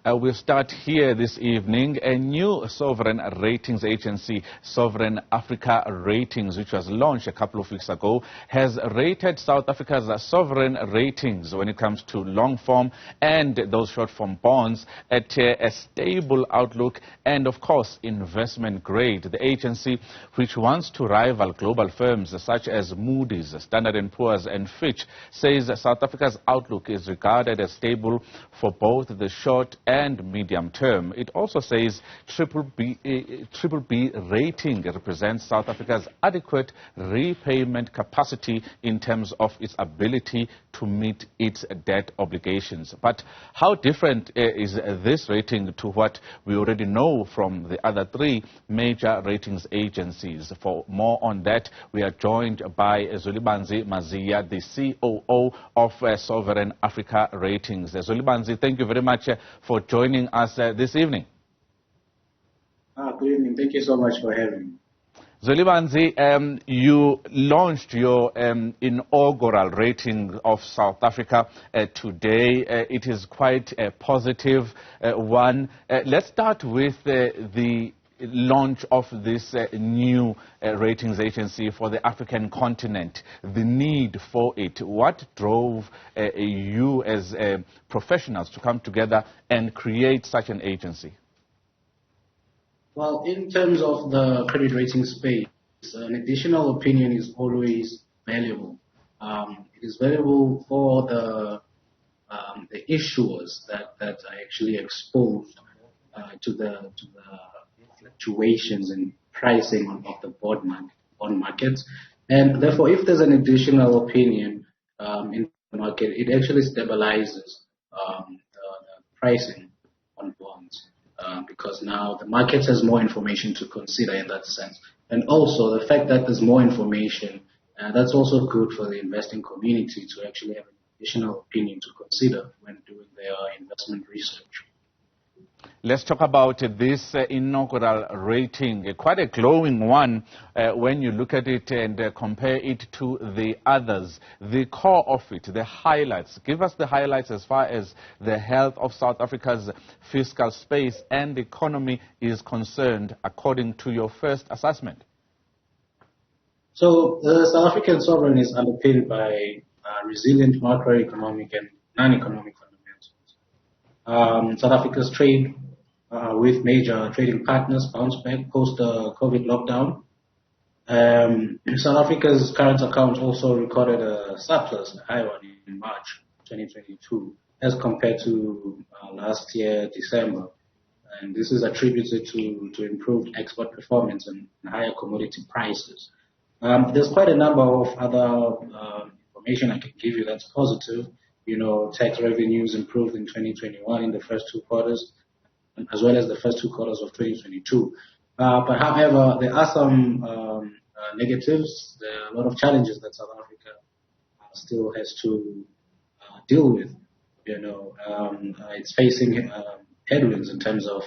We'll start here this evening. A new sovereign ratings agency, Sovereign Africa Ratings, which was launched a couple of weeks ago, has rated South Africa's sovereign ratings when it comes to long form and those short form bonds at a stable outlook and, of course, investment grade. The agency, which wants to rival global firms such as Moody's, Standard & Poor's and Fitch, says South Africa's outlook is regarded as stable for both the short and medium term. It also says triple B rating represents South Africa's adequate repayment capacity in terms of its ability to meet its debt obligations. But how different is this rating to what we already know from the other three major ratings agencies? For more on that, we are joined by Zwelibanzi Maziya, the COO of Sovereign Africa Ratings. Zwelibanzi, thank you very much for joining us this evening. Good evening. Thank you so much for having me. Zwelibanzi, you launched your inaugural rating of South Africa today. It is quite a positive one. Let's start with the launch of this new ratings agency for the African continent, the need for it. What drove you as professionals to come together and create such an agency? Well, in terms of the credit rating space, an additional opinion is always valuable. It is valuable for the issuers that are actually exposed to the fluctuations in pricing of the bond markets, and therefore, if there's an additional opinion in the market, it actually stabilizes the pricing on bonds. Because now the market has more information to consider in that sense. And also the fact that there's more information, that's also good for the investing community to actually have an additional opinion to consider when doing their investment research. Let's talk about this inaugural rating, quite a glowing one when you look at it and compare it to the others. The core of it, the highlights. Give us the highlights as far as the health of South Africa's fiscal space and economy is concerned, according to your first assessment. So the South African sovereign is underpinned by resilient macroeconomic and non-economic fundamentals. South Africa's trade with major trading partners bounced back post the COVID lockdown. South Africa's current account also recorded a surplus, a high one, in March 2022 as compared to last year, December. And this is attributed to improved export performance and higher commodity prices. There's quite a number of other information I can give you that's positive. You know, tax revenues improved in 2021 in the first two quarters, as well as the first two quarters of 2022. But however, there are some negatives. There are a lot of challenges that South Africa still has to deal with. You know, it's facing headwinds in terms of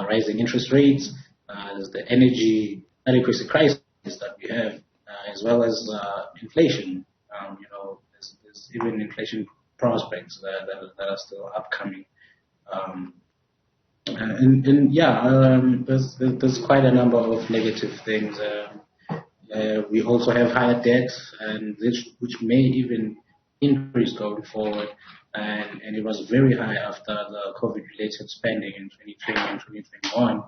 rising interest rates, there's the energy adequacy crisis that we have, as well as inflation. You know, there's even inflation prospects that are still upcoming. There's quite a number of negative things. We also have higher debt, and which may even increase going forward. And it was very high after the COVID-related spending in 2020 and 2021.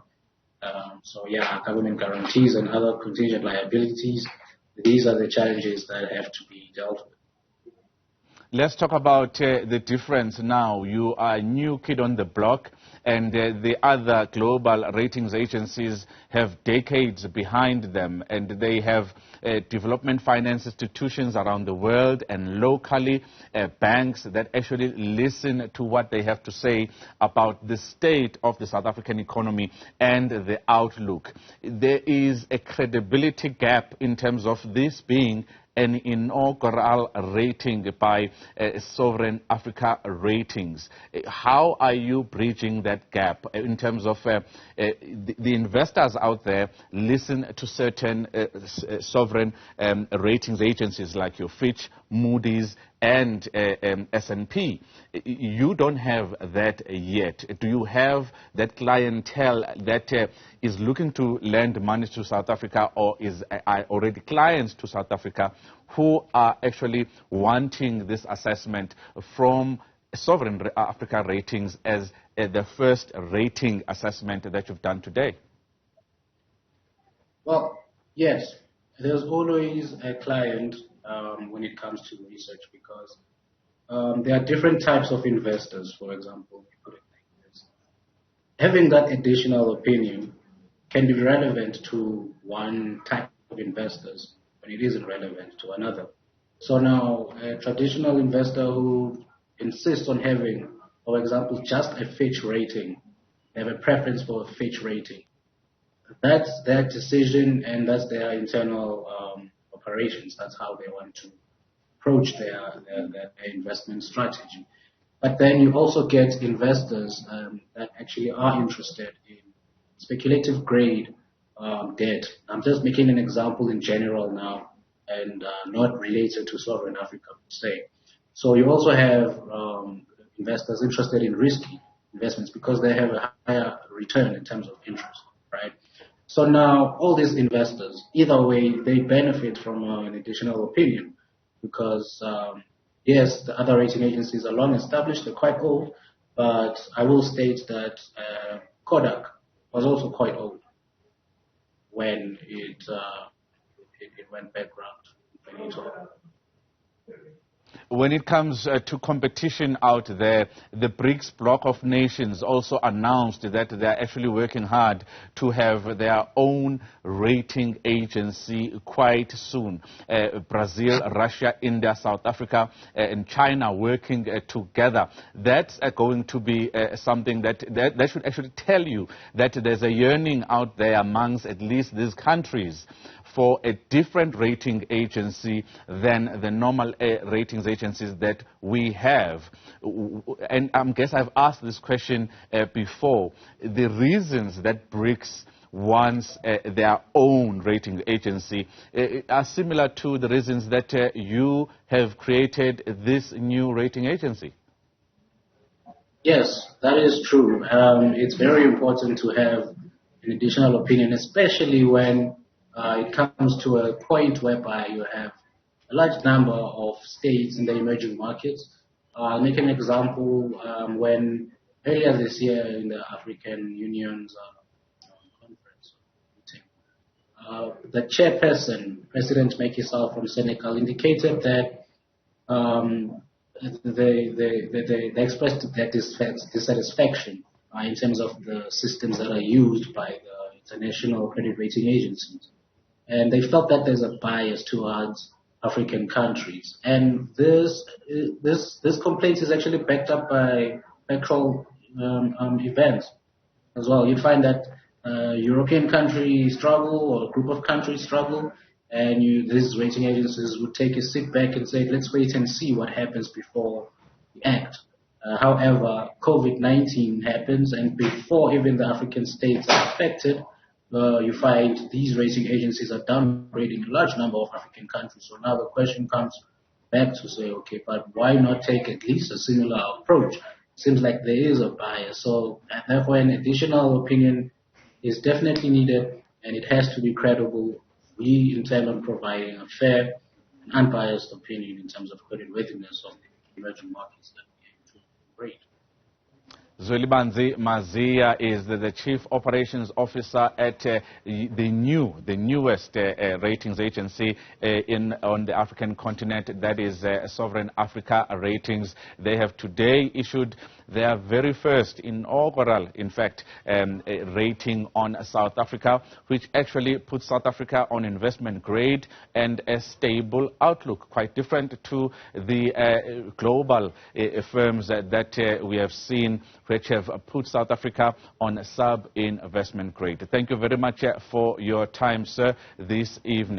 Government guarantees and other contingent liabilities. These are the challenges that have to be dealt with. Let's talk about the difference now. You are a new kid on the block, and the other global ratings agencies have decades behind them, and they have development finance institutions around the world and locally banks that actually listen to what they have to say about the state of the South African economy and the outlook. There is a credibility gap in terms of this being an inaugural rating by Sovereign Africa Ratings. How are you bridging that gap in terms of the investors out there listen to certain sovereign ratings agencies like your Fitch, Moody's and S&P. You don't have that yet. Do you have that clientele that is looking to lend money to South Africa, or are already clients to South Africa who are actually wanting this assessment from Sovereign Africa Ratings as the first rating assessment that you've done today? Well, yes. There's always a client when it comes to research, because there are different types of investors, for example. Put it like this. Having that additional opinion can be relevant to one type of investors, but it isn't relevant to another. So now, a traditional investor who insists on having, for example, just a Fitch rating, they have a preference for a Fitch rating. That's their decision, and that's their internal operations. That's how they want to approach their investment strategy. But then you also get investors that actually are interested in speculative grade debt. I'm just making an example in general now, and not related to Sovereign Africa per se. So you also have investors interested in risky investments because they have a higher return in terms of interest, right? So now all these investors, either way, they benefit from an additional opinion because, yes, the other rating agencies are long established, they're quite old, but I will state that Kodak was also quite old when it went bankrupt in 2012. When it comes to competition out there, the BRICS bloc of nations also announced that they are actually working hard to have their own rating agency quite soon. Brazil, Russia, India, South Africa, and China working together. That's going to be something that should actually tell you that there's a yearning out there amongst at least these countries for a different rating agency than the normal ratings agencies that we have. And I guess I've asked this question before. The reasons that BRICS wants their own rating agency are similar to the reasons that you have created this new rating agency. Yes, that is true. It's very important to have an additional opinion, especially when it comes to a point whereby you have a large number of states in the emerging markets. I'll make an example. When earlier this year in the African Union's conference meeting, the chairperson, President Macky Sall from Senegal, indicated that they expressed their dissatisfaction in terms of the systems that are used by the international credit rating agencies. And they felt that there's a bias towards African countries. And this complaint is actually backed up by factual events as well. You find that European countries struggle, or a group of countries struggle, and these rating agencies would take a sit back and say, let's wait and see what happens before we act. However, COVID-19 happens, and before even the African states are affected, you find these rating agencies are downgrading a large number of African countries. So now the question comes back to say, okay, but why not take at least a similar approach? Seems like there is a bias. So therefore, an additional opinion is definitely needed, and it has to be credible. We intend on providing a fair and unbiased opinion in terms of creditworthiness of the emerging markets that we aim to rate. Zwelibanzi Mazia is the Chief Operations Officer at the newest ratings agency on the African continent, that is Sovereign Africa Ratings. They have today issued their very first inaugural, in fact, rating on South Africa, which actually puts South Africa on investment grade and a stable outlook, quite different to the global firms that we have seen, which have put South Africa on sub-investment grade. Thank you very much for your time, sir, this evening.